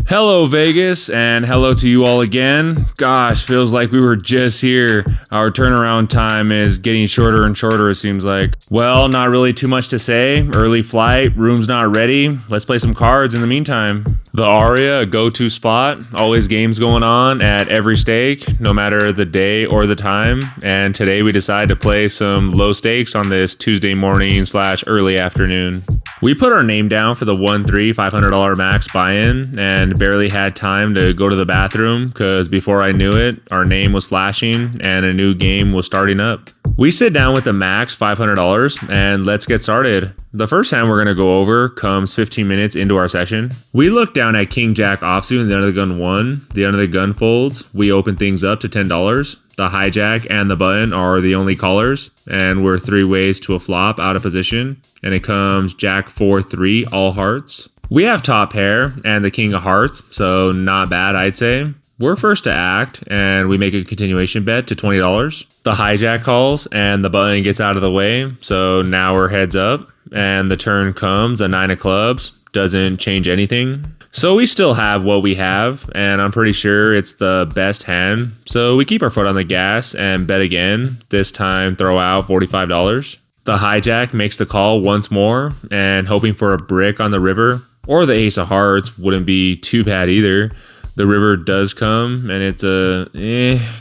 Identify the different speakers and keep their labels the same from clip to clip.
Speaker 1: Hello Vegas, and hello to you all again. Gosh, feels like we were just here. Our turnaround time is getting shorter and shorter, it seems like. Well, not really too much to say. Early flight, room's not ready. Let's play some cards in the meantime. The Aria, a go-to spot. Always games going on at every stake, no matter the day or the time. And today we decided to play some low stakes on this Tuesday morning / early afternoon. We put our name down for the 1-3 $500 max buy-in and barely had time to go to the bathroom because before I knew it, our name was flashing and a new game was starting up. We sit down with the max $500 and let's get started. The first hand we're going to go over comes 15 minutes into our session. We look down at King Jack offsuit and the under the gun 1. The under the gun folds. We open things up to $10. The hijack and the button are the only callers, and we're 3 ways to a flop out of position, and it comes Jack 4-3 all hearts. We have top pair and the king of hearts, so not bad I'd say. We're first to act, and we make a continuation bet to $20. The hijack calls, and the button gets out of the way, so now we're heads up, and the turn comes a 9 of clubs, doesn't change anything. So we still have what we have, and I'm pretty sure it's the best hand. So we keep our foot on the gas and bet again, this time throw out $45. The hijack makes the call once more, and hoping for a brick on the river, or the ace of hearts wouldn't be too bad either. The river does come, and it's a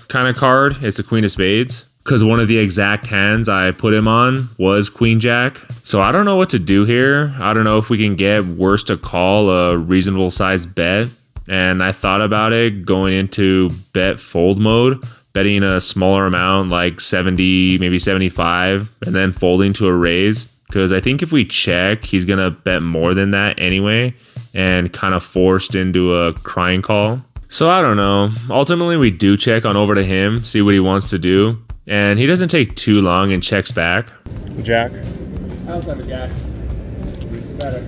Speaker 1: kind of card. It's the queen of spades. Because one of the exact hands I put him on was Queen Jack. So I don't know what to do here. I don't know if we can get worse to call a reasonable sized bet. And I thought about it going into bet fold mode, betting a smaller amount like 70, maybe 75, and then folding to a raise. Because I think if we check, he's going to bet more than that anyway, and kind of forced into a crying call. So I don't know. Ultimately, we do check on over to him, see what he wants to do. And he doesn't take too long and checks back. Jack?
Speaker 2: I was on the jack. Better.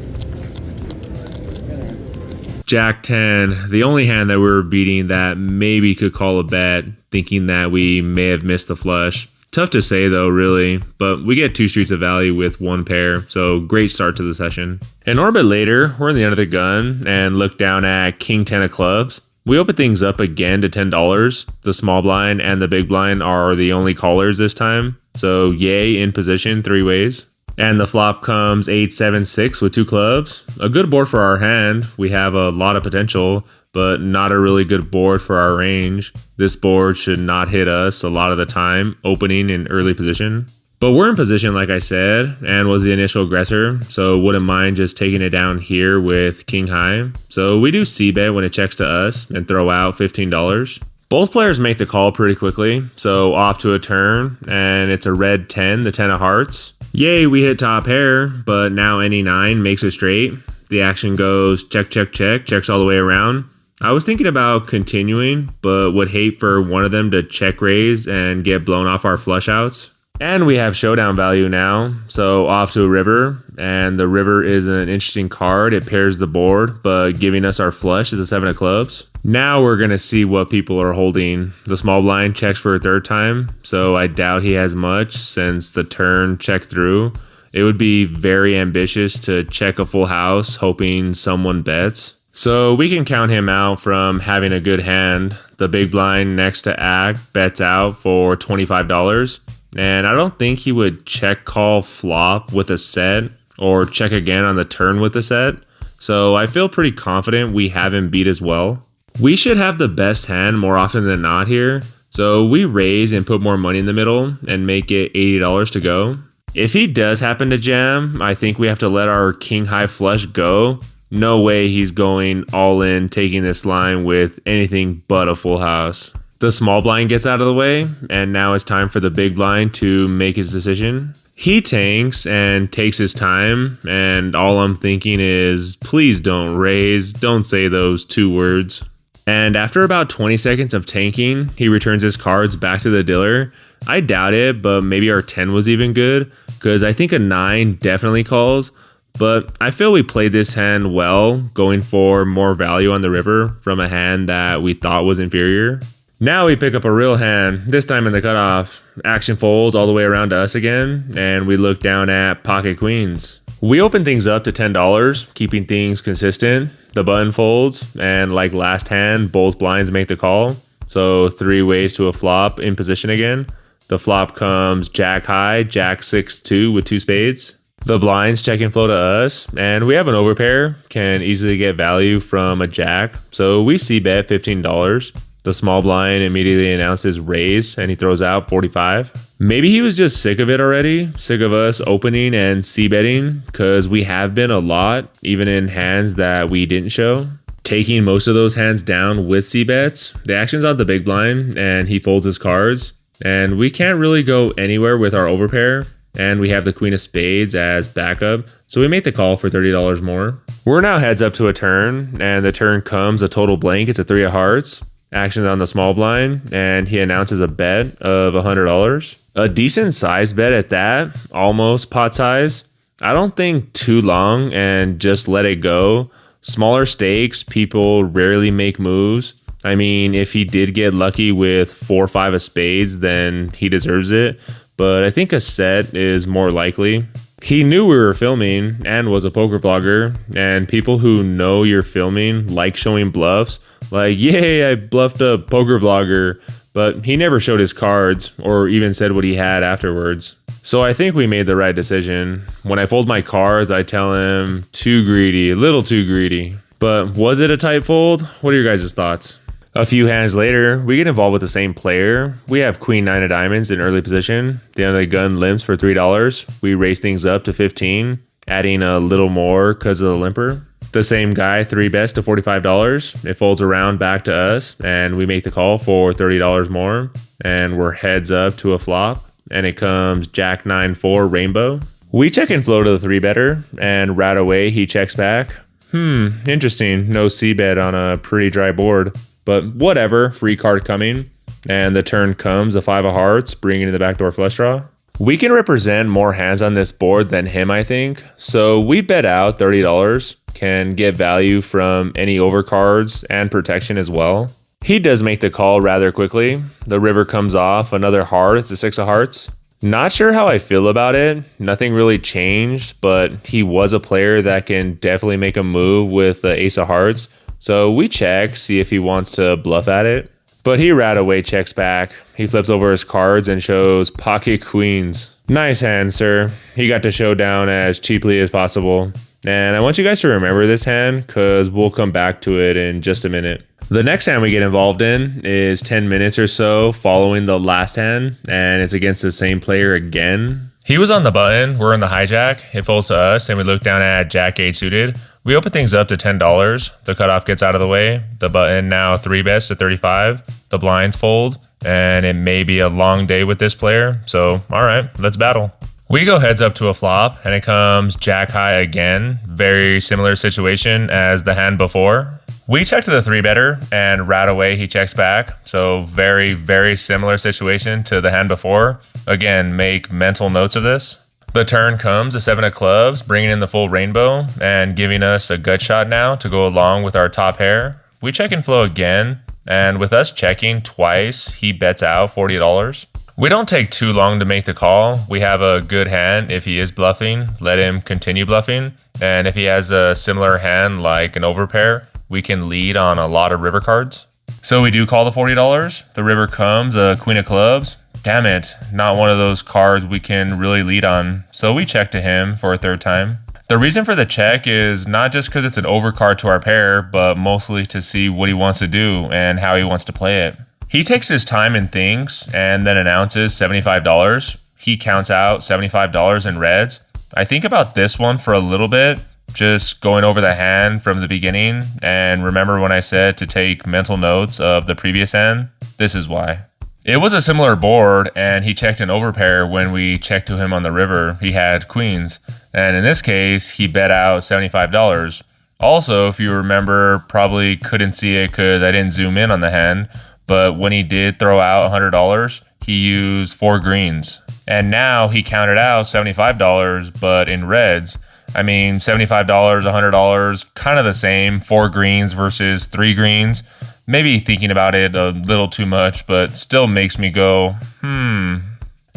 Speaker 1: Jack 10, the only hand that we were beating that maybe could call a bet, thinking that we may have missed the flush. Tough to say though, really, but we get 2 streets of value with 1 pair, so great start to the session. An orbit later, we're in the under the gun and look down at King 10 of clubs. We open things up again to $10. The small blind and the big blind are the only callers this time. So yay in position 3 ways. And the flop comes 8-7-6 with 2 clubs. A good board for our hand. We have a lot of potential, but not a really good board for our range. This board should not hit us a lot of the time, opening in early position. But we're in position, like I said, and was the initial aggressor, so wouldn't mind just taking it down here with king high. So we do c-bet when it checks to us and throw out $15. Both players make the call pretty quickly, so off to a turn, and it's a red 10, the 10 of hearts. Yay, we hit top pair, but now any 9 makes it straight. The action goes check, check, check, checks all the way around. I was thinking about continuing, but would hate for one of them to check raise and get blown off our flush outs. And we have showdown value now, so off to a river, and the river is an interesting card. It pairs the board, but giving us our flush is a 7 of clubs. Now we're going to see what people are holding. The small blind checks for a 3rd time, so I doubt he has much since the turn checked through. It would be very ambitious to check a full house, hoping someone bets. So we can count him out from having a good hand. The big blind next to act bets out for $25. And I don't think he would check call flop with a set or check again on the turn with a set. So I feel pretty confident we have him beat as well. We should have the best hand more often than not here. So we raise and put more money in the middle and make it $80 to go. If he does happen to jam, I think we have to let our king high flush go. No way he's going all in taking this line with anything but a full house. The small blind gets out of the way, and now it's time for the big blind to make his decision. He tanks and takes his time, and all I'm thinking is, please don't raise, don't say those 2 words. And after about 20 seconds of tanking, he returns his cards back to the dealer. I doubt it, but maybe our 10 was even good, because I think a 9 definitely calls. But I feel we played this hand well, going for more value on the river from a hand that we thought was inferior. Now we pick up a real hand, this time in the cutoff. Action folds all the way around to us again, and we look down at pocket queens. We open things up to $10, keeping things consistent. The button folds, and like last hand, both blinds make the call. So 3 ways to a flop in position again. The flop comes jack high, jack 6-2 with 2 spades. The blinds check and flow to us, and we have an overpair, can easily get value from a jack. So we see bet $15. The small blind immediately announces raise, and he throws out 45. Maybe he was just sick of it already, sick of us opening and c-betting, because we have been a lot, even in hands that we didn't show. Taking most of those hands down with c-bets, the action's on the big blind, and he folds his cards. And we can't really go anywhere with our overpair, and we have the queen of spades as backup, so we make the call for $30 more. We're now heads up to a turn, and the turn comes a total blank. It's a 3 of hearts. Action's on the small blind, and he announces a bet of $100. A decent size bet at that, almost pot size. I don't think too long and just let it go. Smaller stakes, people rarely make moves. I mean, if he did get lucky with 4 or 5 of spades, then he deserves it. But I think a set is more likely. He knew we were filming and was a poker vlogger, and people who know you're filming like showing bluffs. Like, yay, I bluffed a poker vlogger, but he never showed his cards or even said what he had afterwards. So I think we made the right decision. When I fold my cards, I tell him, too greedy, a little too greedy. But was it a tight fold? What are your guys' thoughts? A few hands later, we get involved with the same player. We have queen 9 of diamonds in early position. The under the gun limps for $3. We raise things up to 15, adding a little more because of the limper. The same guy 3-bets to $45. It folds around back to us, and we make the call for $30 more. And we're heads up to a flop, and it comes jack 9-4 rainbow. We check and flow to the 3-better, and right away he checks back. Interesting. No c-bet on a pretty dry board. But whatever, free card coming. And the turn comes a 5 of hearts, bringing in the backdoor flush draw. We can represent more hands on this board than him, I think. So we bet out $30, can get value from any overcards and protection as well. He does make the call rather quickly. The river comes off, another heart, it's a 6 of hearts. Not sure how I feel about it. Nothing really changed, but he was a player that can definitely make a move with the ace of hearts. So we check, see if he wants to bluff at it. But he right away checks back. He flips over his cards and shows pocket queens. Nice hand, sir. He got to showdown as cheaply as possible. And I want you guys to remember this hand because we'll come back to it in just a minute. The next hand we get involved in is 10 minutes or so following the last hand, and it's against the same player again. He was on the button, we're in the hijack, it folds to us, and we look down at jack 8 suited. We open things up to $10, the cutoff gets out of the way, the button now 3-bets to 35, the blinds fold, and it may be a long day with this player, so alright, let's battle. We go heads up to a flop, and it comes jack high again, very similar situation as the hand before. We check to the 3-better, and right away he checks back, so very, very similar situation to the hand before. Again, make mental notes of this. The turn comes a 7 of clubs, bringing in the full rainbow and giving us a gut shot now to go along with our top pair. We check and flow again, and with us checking twice, he bets out $40. We don't take too long to make the call. We have a good hand. If he is bluffing, let him continue bluffing. And if he has a similar hand like an overpair, we can lead on a lot of river cards. So we do call the $40. The river comes a queen of clubs. Damn it, not one of those cards we can really lead on. So we check to him for a third time. The reason for the check is not just because it's an overcard to our pair, but mostly to see what he wants to do and how he wants to play it. He takes his time and thinks and then announces $75. He counts out $75 in reds. I think about this one for a little bit, just going over the hand from the beginning, and remember when I said to take mental notes of the previous hand? This is why. It was a similar board, and he checked an overpair when we checked to him on the river. He had queens, and in this case, he bet out $75. Also, if you remember, probably couldn't see it because I didn't zoom in on the hand, but when he did throw out $100, he used 4 greens. And now he counted out $75, but in reds. I mean, $75, $100, kind of the same, 4 greens versus 3 greens. Maybe thinking about it a little too much, but still makes me go,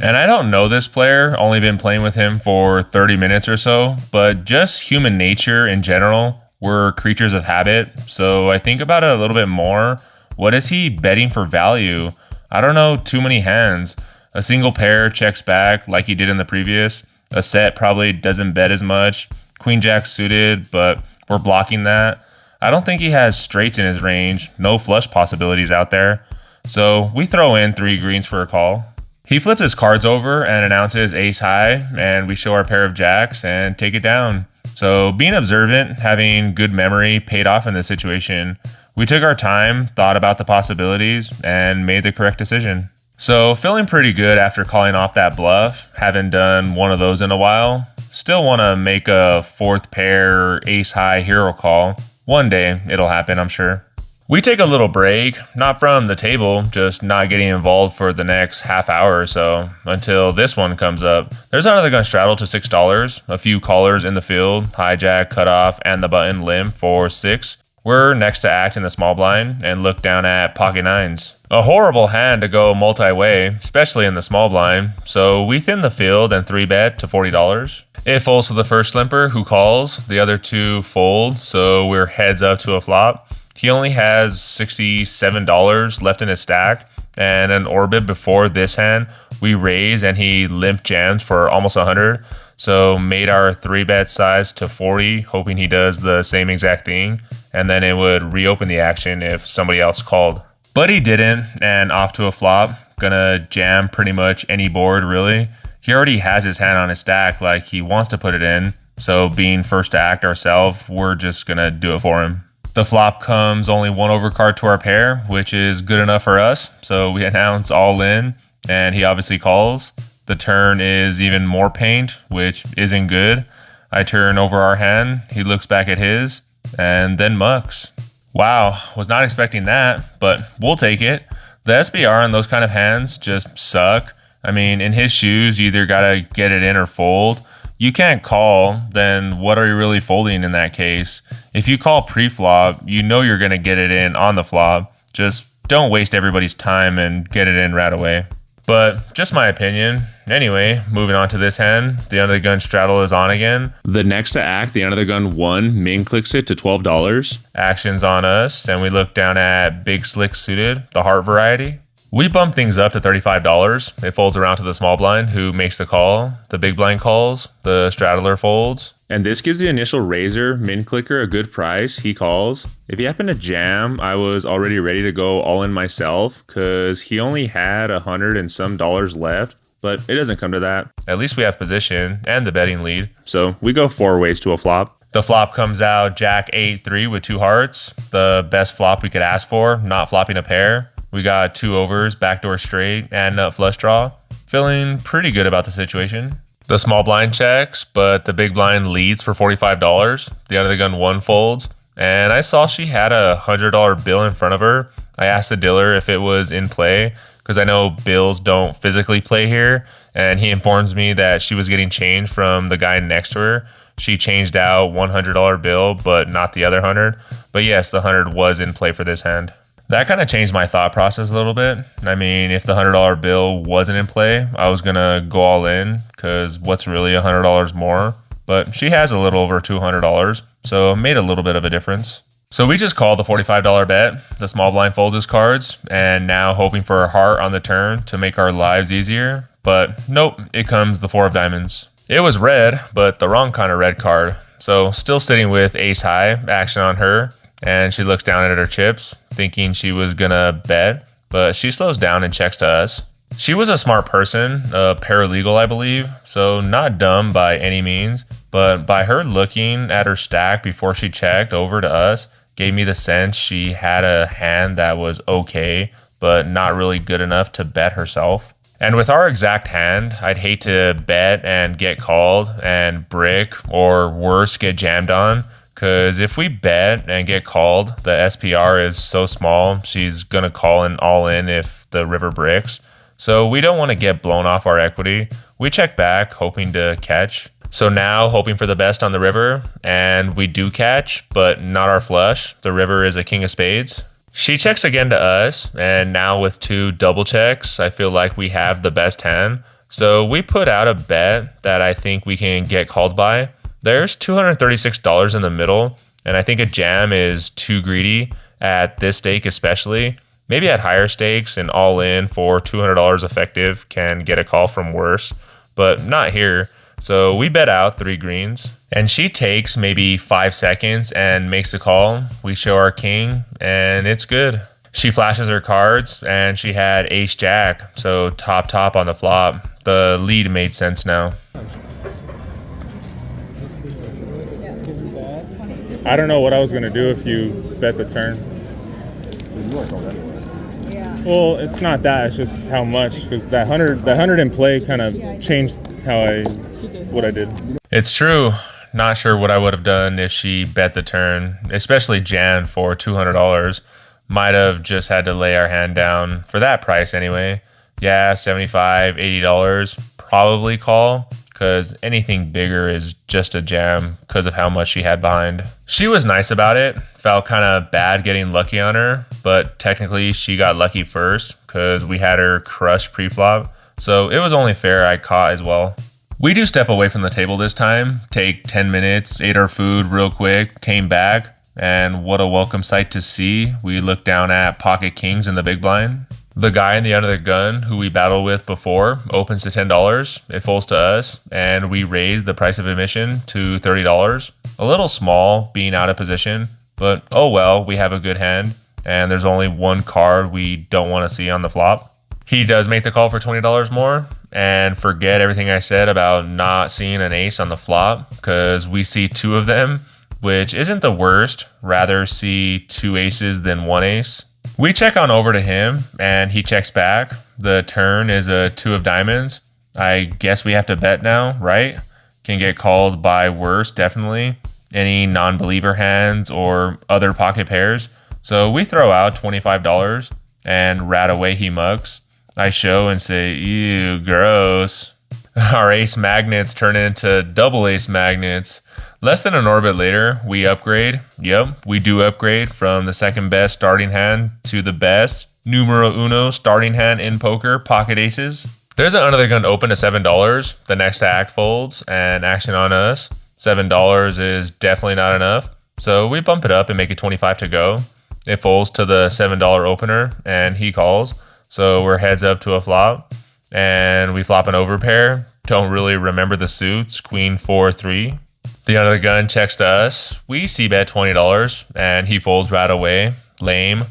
Speaker 1: And I don't know this player, only been playing with him for 30 minutes or so, but just human nature in general, we're creatures of habit. So I think about it a little bit more. What is he betting for value? I don't know too many hands. A single pair checks back like he did in the previous. A set probably doesn't bet as much. Queen jack suited, but we're blocking that. I don't think he has straights in his range. No flush possibilities out there. So we throw in 3 greens for a call. He flips his cards over and announces ace high, and we show our pair of jacks and take it down. So being observant, having good memory paid off in this situation. We took our time, thought about the possibilities, and made the correct decision. So feeling pretty good after calling off that bluff. Haven't done one of those in a while. Still want to make a 4th pair ace high hero call. One day it'll happen, I'm sure. We take a little break, not from the table, just not getting involved for the next half hour or so until this one comes up. There's another gun straddle to $6, a few callers in the field, hijack, cutoff, and the button limp for 6. We're next to act in the small blind and look down at pocket 9s. A horrible hand to go multi-way, especially in the small blind, so we thin the field and 3-bet to $40. It folds to the first limper who calls, the other 2 fold, so we're heads up to a flop. He only has $67 left in his stack, and an orbit before this hand, we raise and he limp jams for almost 100. So made our 3-bet size to 40, hoping he does the same exact thing, and then it would reopen the action if somebody else called. But he didn't, and off to a flop. Gonna jam pretty much any board, really. He already has his hand on his stack, like he wants to put it in, so being first to act ourselves, we're just gonna do it for him. The flop comes only 1 overcard to our pair, which is good enough for us. So we announce all in, and he obviously calls. The turn is even more paint, which isn't good. I turn over our hand, he looks back at his, and then mucks. Wow, was not expecting that, but we'll take it. The SBR on those kind of hands just suck. I mean, in his shoes, you either gotta get it in or fold. You can't call, then what are you really folding in that case? If you call pre-flop, you know you're going to get it in on the flop. Just don't waste everybody's time and get it in right away. But just my opinion. Anyway, moving on to this hand. The under the gun straddle is on again. The next to act, the under the gun 1, min clicks it to $12. Action's on us, and we look down at big slick suited, the heart variety. We bump things up to $35. It folds around to the small blind who makes the call. The big blind calls. The straddler folds. And this gives the initial raiser min clicker a good price. He calls. If he happened to jam, I was already ready to go all in myself because he only had $100 and some left. But it doesn't come to that. At least we have position and the betting lead. So we go 4 ways to a flop. The flop comes out jack 8-3 with 2 hearts. The best flop we could ask for, not flopping a pair. We got 2 overs, backdoor straight, and nut flush draw. Feeling pretty good about the situation. The small blind checks, but the big blind leads for $45. The under the gun 1 folds, and I saw she had a $100 bill in front of her. I asked the dealer if it was in play, because I know bills don't physically play here, and he informs me that she was getting change from the guy next to her. She changed out $100 bill, but not the other 100. But yes, the 100 was in play for this hand. That kind of changed my thought process a little bit. I mean, if the $100 bill wasn't in play, I was going to go all in because what's really $100 more? But she has a little over $200, so it made a little bit of a difference. So we just called the $45 bet. The small blind folds his cards, and now hoping for a heart on the turn to make our lives easier. But nope, it comes the 4 of diamonds. It was red, but the wrong kind of red card. So still sitting with ace high, action on her. And she looks down at her chips, thinking she was gonna bet, but she slows down and checks to us. She was a smart person, a paralegal, I believe, so not dumb by any means, but by her looking at her stack before she checked over to us, gave me the sense she had a hand that was okay, but not really good enough to bet herself. And with our exact hand, I'd hate to bet and get called and brick, or worse, get jammed on. Because if we bet and get called, the SPR is so small, she's going to call an all in if the river bricks. So we don't want to get blown off our equity. We check back, hoping to catch. So now, hoping for the best on the river, and we do catch, but not our flush. The river is a king of spades. She checks again to us, and now with 2 double checks, I feel like we have the best hand. So we put out a bet that I think we can get called by. There's $236 in the middle, and I think a jam is too greedy at this stake especially. Maybe at higher stakes and all in for $200 effective can get a call from worse, but not here. So we bet out 3 greens, and she takes maybe 5 seconds and makes the call. We show our king, and it's good. She flashes her cards, and she had ace jack, so top on the flop. The lead made sense now.
Speaker 2: I don't know what I was gonna do if you bet the turn. Well, it's not that. It's just how much, because that hundred in play kind of changed what I did.
Speaker 1: It's true. Not sure what I would have done if she bet the turn, especially Jan for $200. Might have just had to lay our hand down for that price anyway. Yeah, $75, $80, probably call, because anything bigger is just a jam because of how much she had behind. She was nice about it. Felt kind of bad getting lucky on her, but technically she got lucky first because we had her crush pre-flop. So it was only fair I caught as well. We do step away from the table this time, take 10 minutes, ate our food real quick, came back, and what a welcome sight to see. We looked down at pocket kings in the big blind. The guy in the under the gun who we battled with before opens to $10. It folds to us, and we raise the price of admission to $30. A little small being out of position, but oh well, we have a good hand, and there's only one card we don't want to see on the flop. He does make the call for $20 more, and forget everything I said about not seeing an ace on the flop, because we see 2 of them, which isn't the worst. Rather see 2 aces than 1 ace. We check on over to him, and he checks back. The turn is a 2 of diamonds. I guess we have to bet now, right? Can get called by worse, definitely. Any non-believer hands or other pocket pairs. So we throw out $25, and right away he mugs. I show and say, ew, gross. Our ace magnets turn into double ace magnets. Less than an orbit later, we upgrade. Yep, we do upgrade from the second best starting hand to the best numero uno starting hand in poker, pocket aces. There's an under the gun open to $7. The next act folds and action on us. $7 is definitely not enough. So we bump it up and make it 25 to go. It folds to the $7 opener and he calls. So we're heads up to a flop and we flop an overpair. Don't really remember the suits. Queen 4-3. The under the gun checks to us. We c-bet $20 and he folds right away. Lame.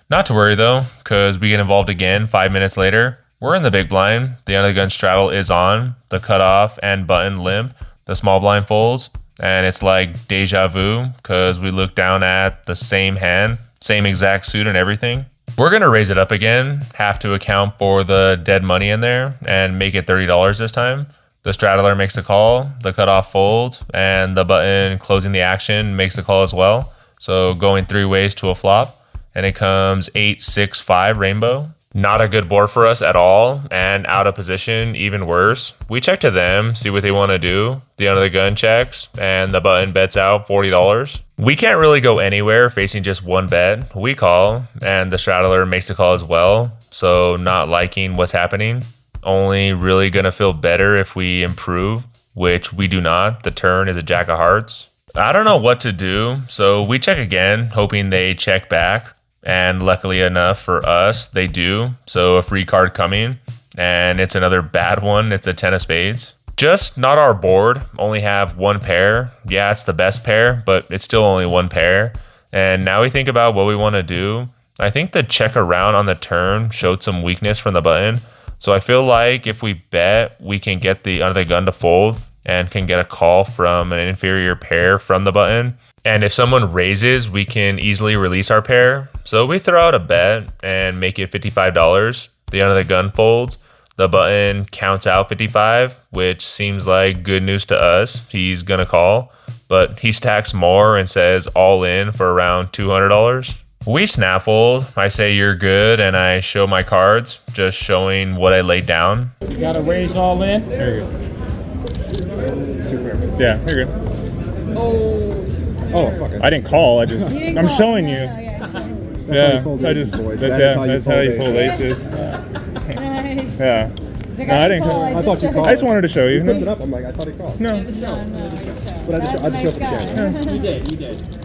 Speaker 1: Not to worry though, because we get involved again 5 minutes later. We're in the big blind. The under the gun straddle is on. The cutoff and button limp. The small blind folds. And it's like deja vu because we look down at the same hand, same exact suit and everything. We're going to raise it up again, have to account for the dead money in there and make it $30 this time. The straddler makes the call, the cutoff folds, and the button closing the action makes the call as well. So going 3 ways to a flop, and it comes 8-6-5 rainbow. Not a good board for us at all, and out of position, even worse. We check to them, see what they want to do. The under the gun checks, and the button bets out $40. We can't really go anywhere facing just one bet. We call, and the straddler makes the call as well. So not liking what's happening. Only really gonna feel better if we improve, which we do not. The turn is a jack of hearts. I don't know what to do, so we check again, hoping they check back. And luckily enough for us, they do. So a free card coming, and it's another bad one. It's a 10 of spades. Just not our board. Only have one pair. Yeah, it's the best pair, but it's still only one pair. And now we think about what we want to do. I think the check around on the turn showed some weakness from the button. So I feel like if we bet, we can get the under the gun to fold and can get a call from an inferior pair from the button. And if someone raises, we can easily release our pair. So we throw out a bet and make it $55. The under the gun folds. The button counts out 55, which seems like good news to us. He's gonna call, but he stacks more and says all in for around $200. We snap fold. I say you're good, and I show my cards, just showing what I laid down.
Speaker 2: You gotta raise all in. There you go. Yeah, you're good. Oh, fuck it. I didn't call. I'm
Speaker 3: call.
Speaker 2: Showing you.
Speaker 3: Yeah.
Speaker 2: That's how you fold
Speaker 3: how you
Speaker 2: aces.
Speaker 3: fold
Speaker 2: Yeah.
Speaker 3: Nice.
Speaker 2: Yeah. No, I didn't call.
Speaker 3: I thought you called.
Speaker 2: I just wanted to show you.
Speaker 3: You flipped it up. I'm like, I thought he called.
Speaker 2: No.
Speaker 3: But I just showed for the camera.
Speaker 4: You did.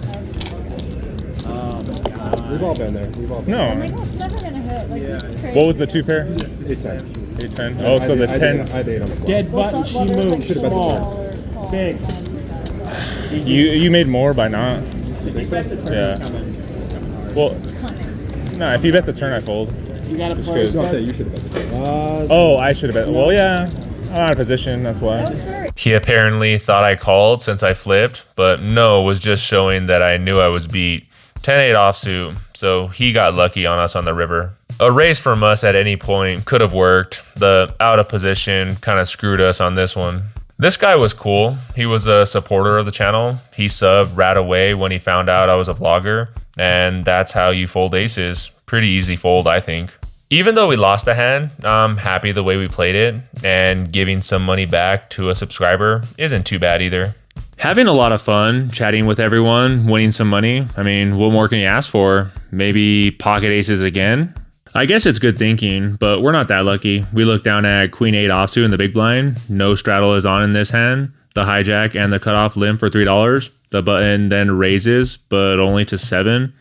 Speaker 3: We've all been there. We've all been
Speaker 2: No.
Speaker 5: It's never gonna hit. Like, it's crazy.
Speaker 2: What was the 2 pair?
Speaker 3: there. 8-10.
Speaker 2: 8-10. Oh, so the 10.
Speaker 3: I did on the flop.
Speaker 4: Dead button, she moved.
Speaker 3: Should've bet the
Speaker 4: Small. Big.
Speaker 2: You made more by not. Yeah. Well, no. If you bet the turn, I fold.
Speaker 4: You gotta
Speaker 2: Just
Speaker 4: play.
Speaker 2: goes-
Speaker 3: I'll say you should have bet the turn.
Speaker 2: Oh, I should have bet. Well, yeah. I'm out of position. That's why.
Speaker 1: He apparently thought I called since I flipped, but no, was just showing that I knew I was beat. 10-8 offsuit, so he got lucky on us on the river. A raise from us at any point could have worked. The out of position kind of screwed us on this one. This guy was cool. He was a supporter of the channel. He subbed right away when he found out I was a vlogger, and that's how you fold aces. Pretty easy fold, I think. Even though we lost the hand, I'm happy the way we played it, and giving some money back to a subscriber isn't too bad either. Having a lot of fun, chatting with everyone, winning some money. I mean, what more can you ask for? Maybe pocket aces again? I guess it's good thinking, but we're not that lucky. We look down at Queen 8 offsuit in the big blind. No straddle is on in this hand. The hijack and the cutoff limp for $3. The button then raises, but only to 7.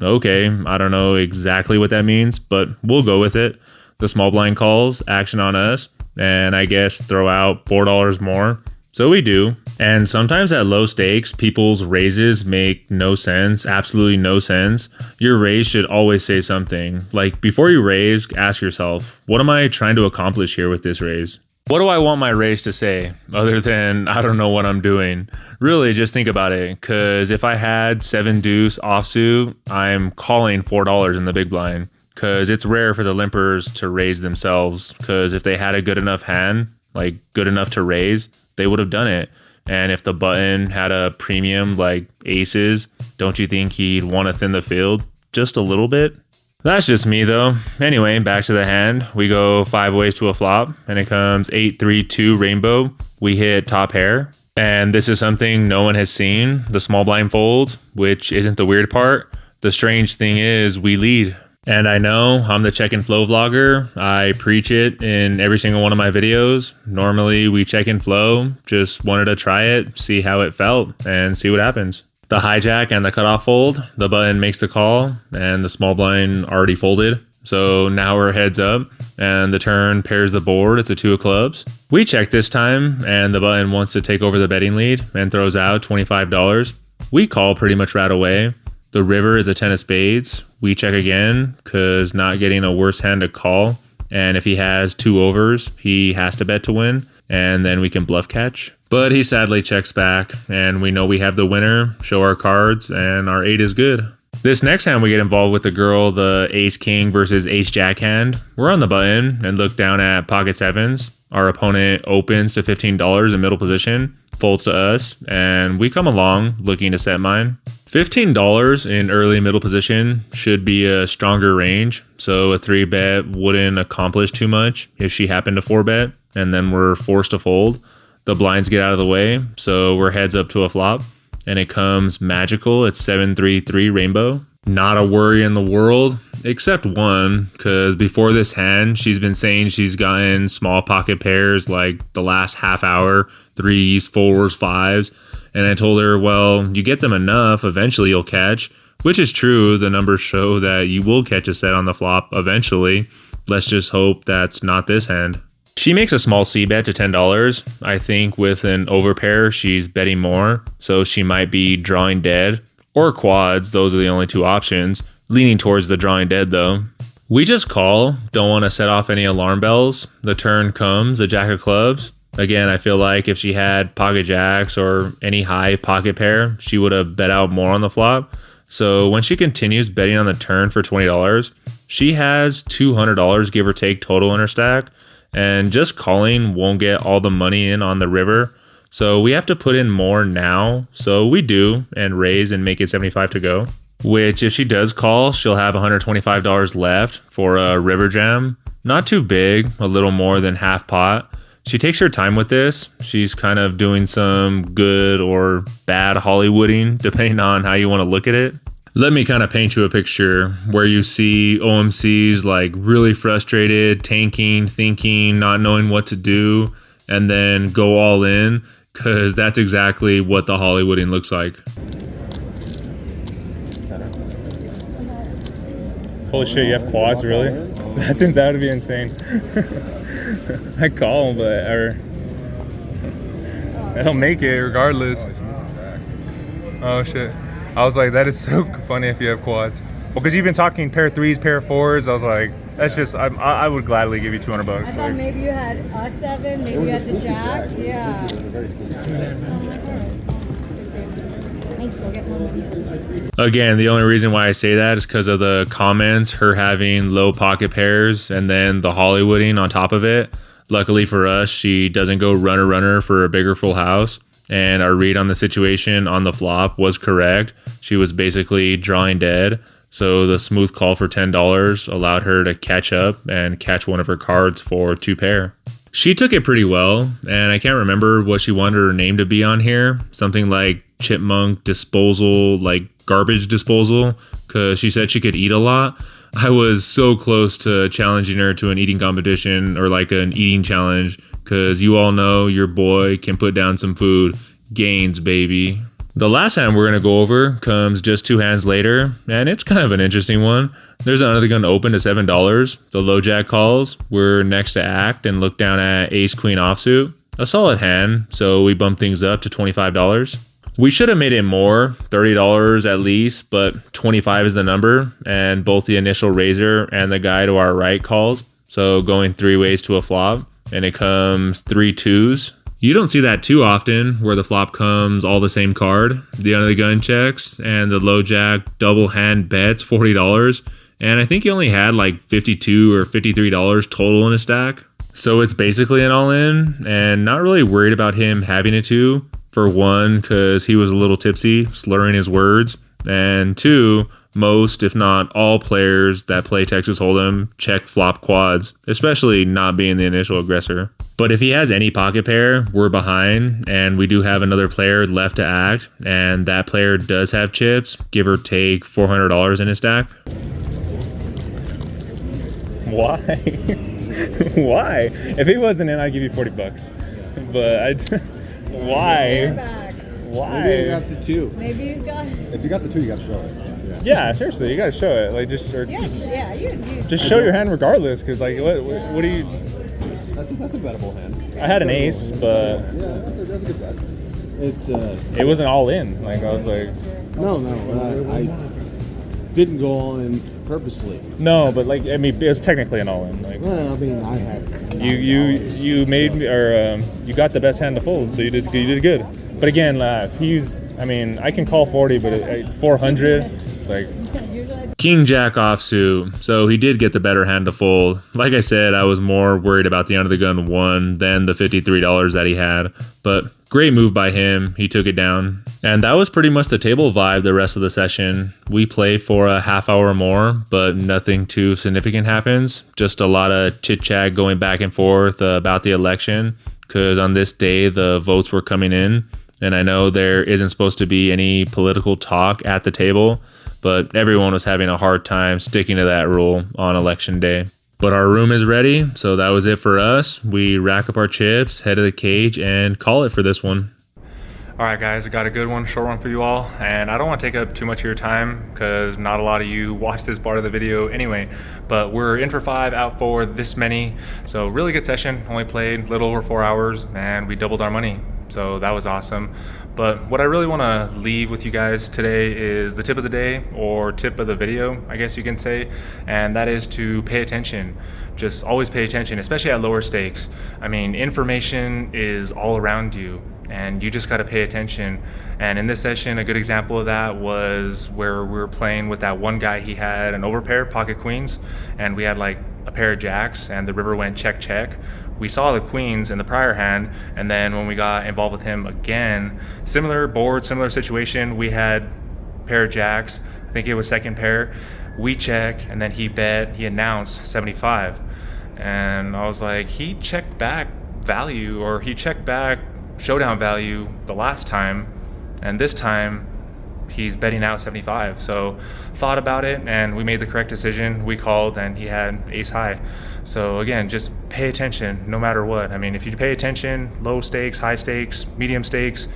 Speaker 1: Okay, I don't know exactly what that means, but we'll go with it. The small blind calls, action on us, and I guess throw out $4 more. So we do. And sometimes at low stakes, people's raises make no sense, absolutely no sense. Your raise should always say something. Like before you raise, ask yourself, what am I trying to accomplish here with this raise? What do I want my raise to say other than I don't know what I'm doing? Really, just think about it, because if I had 7 deuce offsuit, I'm calling $4 in the big blind, because it's rare for the limpers to raise themselves, because if they had a good enough hand, like good enough to raise, they would have done it. And if the button had a premium like aces, don't you think he'd want to thin the field just a little bit? That's just me though. Anyway, back to the hand. We go 5 ways to a flop, and it comes 8-3-2 rainbow. We hit top pair, and this is something no one has seen. The small blind folds, which isn't the weird part. The strange thing is we lead. And I know I'm the check and flow vlogger. I preach it in every single one of my videos. Normally we check and flow. Just wanted to try it, see how it felt, and see what happens. The hijack and the cutoff fold, the button makes the call, and the small blind already folded. So now we're heads up, and the turn pairs the board. It's a 2 of clubs. We check this time, and the button wants to take over the betting lead and throws out $25. We call pretty much right away. The river is a 10 of spades. We check again, because not getting a worse hand to call. And if he has 2 overs, he has to bet to win, and then we can bluff catch. But he sadly checks back, and we know we have the winner, show our cards, and our 8 is good. This next hand we get involved with the girl, the ace king versus ace jack hand. We're on the button and look down at pocket 7s. Our opponent opens to $15 in middle position, folds to us, and we come along looking to set mine. $15 in early middle position should be a stronger range, so a 3-bet wouldn't accomplish too much if she happened to 4-bet, and then we're forced to fold. The blinds get out of the way, so we're heads up to a flop, and it comes magical. It's 7-3-3 rainbow. Not a worry in the world, except one, because before this hand, she's been saying she's gotten small pocket pairs like the last half hour, 3s, 4s, 5s. And I told her, well, you get them enough, eventually you'll catch, which is true. The numbers show that you will catch a set on the flop eventually. Let's just hope that's not this hand. She makes a small C bet to $10. I think with an overpair, she's betting more, so she might be drawing dead. Or quads, those are the only 2 options. Leaning towards the drawing dead though. We just call, don't want to set off any alarm bells. The turn comes, a jack of clubs. Again, I feel like if she had pocket jacks or any high pocket pair, she would have bet out more on the flop. So when she continues betting on the turn for $20, she has $200 give or take total in her stack. And just calling won't get all the money in on the river. So we have to put in more now. So we do and raise and make it 75 to go. Which if she does call, she'll have $125 left for a river jam. Not too big, a little more than half pot. She takes her time with this. She's kind of doing some good or bad Hollywooding, depending on how you want to look at it. Let me kind of paint you a picture where you see OMCs like really frustrated, tanking, thinking, not knowing what to do, and then go all in, because that's exactly what the Hollywooding looks like.
Speaker 2: Holy shit, you have quads, really? That would be insane. I call them, but I don't make it regardless. Oh shit. I was like, that is so funny if you have quads. Well, because you've been talking pair threes, pair fours. I was like, that's just, I would gladly give you $200.
Speaker 5: I thought
Speaker 2: Like,
Speaker 5: maybe you had a 7, maybe you had the jack. Yeah. I need to go get one.
Speaker 1: Again, the only reason why I say that is because of the comments, her having low pocket pairs and then the Hollywooding on top of it. Luckily for us, she doesn't go runner for a bigger full house. And our read on the situation on the flop was correct. She was basically drawing dead. So the smooth call for $10 allowed her to catch up and catch one of her cards for 2 pair. She took it pretty well, and I can't remember what she wanted her name to be on here. Something like chipmunk disposal, like garbage disposal, because she said she could eat a lot. I was so close to challenging her to an eating competition or like an eating challenge, because you all know your boy can put down some food. Gains, baby. The last hand we're going to go over comes just 2 hands later, and it's kind of an interesting one. There's another gun open to $7. The low jack calls. We're next to act and look down at ace queen offsuit. A solid hand, so we bump things up to $25. We should have made it more, $30 at least, but 25 is the number, and both the initial raiser and the guy to our right calls. So going 3 ways to a flop, and it comes 3 2s. You don't see that too often, where the flop comes all the same card. The under the gun checks, and the low jack double hand bets $40. And I think he only had like $52 or $53 total in his stack. So it's basically an all-in, and not really worried about him having a 2. For 1, because he was a little tipsy, slurring his words. And 2, most, if not all players that play Texas Hold'em check flop quads, especially not being the initial aggressor. But if he has any pocket pair, we're behind, and we do have another player left to act, and that player does have chips, give or take $400 in his stack.
Speaker 2: why? Why? If he wasn't in, I'd give you $40. But why?
Speaker 5: Back.
Speaker 2: Why?
Speaker 3: Maybe you got the 2.
Speaker 5: Maybe he's got.
Speaker 3: If you got the 2, you got to show it.
Speaker 2: Yeah, seriously, you gotta show it. Like, just or,
Speaker 5: Yeah, you.
Speaker 2: just show your hand regardless. Because like, what do you?
Speaker 3: That's a bettable hand.
Speaker 2: I had an ace, but
Speaker 3: Yeah, that's a good bet. It's
Speaker 2: it wasn't all in. Like, I was like,
Speaker 3: no, I didn't go all in purposely.
Speaker 2: no, but like, I mean, it was technically an all in. Like,
Speaker 3: Well, I mean, I had
Speaker 2: you made me, or you got the best hand to fold, so you did good. But again, if he's, I mean, I can call 40, but at 400, it's like.
Speaker 1: King Jack offsuit, so he did get the better hand to fold. Like I said, I was more worried about the under the gun 1 than the $53 that he had, but great move by him. He took it down. And that was pretty much the table vibe the rest of the session. We play for a half hour more, but nothing too significant happens. Just a lot of chit chat going back and forth about the election, because on this day the votes were coming in, and I know there isn't supposed to be any political talk at the table, but everyone was having a hard time sticking to that rule on election day. But our room is ready, so that was it for us. We rack up our chips, head to the cage, and call it for this one.
Speaker 2: All right, guys, I got a good one, short one for you all, and I don't want to take up too much of your time because not a lot of you watch this part of the video anyway, but we're in for 5, out for this many, so really good session. Only played a little over 4 hours, and we doubled our money, so that was awesome. But what I really want to leave with you guys today is the tip of the day, or tip of the video, I guess you can say, and that is to pay attention. Just always pay attention, especially at lower stakes. I mean, information is all around you, and you just got to pay attention. And in this session, a good example of that was where we were playing with that one guy. He had an overpair, pocket queens, and we had like a pair of jacks, and the river went check check. We saw the queens in the prior hand, and then when we got involved with him again, similar board, similar situation, we had a pair of jacks. I think it was second pair. We check, and then he bet, he announced 75. And I was like, he checked back value, or he checked back showdown value the last time, and this time he's betting out 75. So thought about it and we made the correct decision. We called and he had ace high. So again, just pay attention no matter what. I mean, if you pay attention, low stakes, high stakes, medium stakes,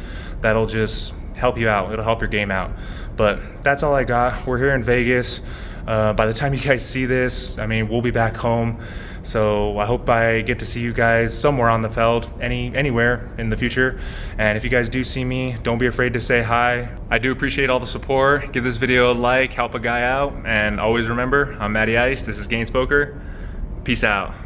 Speaker 2: that'll just help you out. It'll help your game out. But that's all I got. We're here in Vegas. By the time you guys see this, I mean, we'll be back home. So I hope I get to see you guys somewhere on the feld, anywhere in the future. And if you guys do see me, don't be afraid to say hi. I do appreciate all the support. Give this video a like, help a guy out. And always remember, I'm Matty Ice. This is Gains Poker. Peace out.